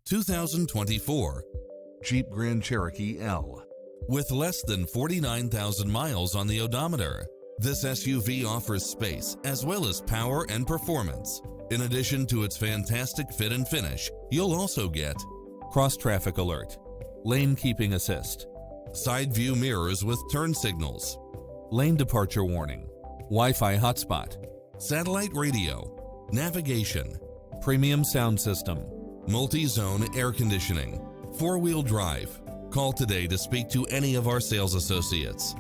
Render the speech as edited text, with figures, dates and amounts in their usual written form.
2024 Jeep Grand Cherokee L. With less than 49,000 miles on the odometer, this SUV offers space as well as power and performance. In addition to its fantastic fit and finish, you'll also get cross-traffic alert, lane keeping assist, side view mirrors with turn signals, lane departure warning, Wi-Fi hotspot, satellite radio, navigation, premium sound system, multi-zone air conditioning, four-wheel drive. Call today to speak to any of our sales associates.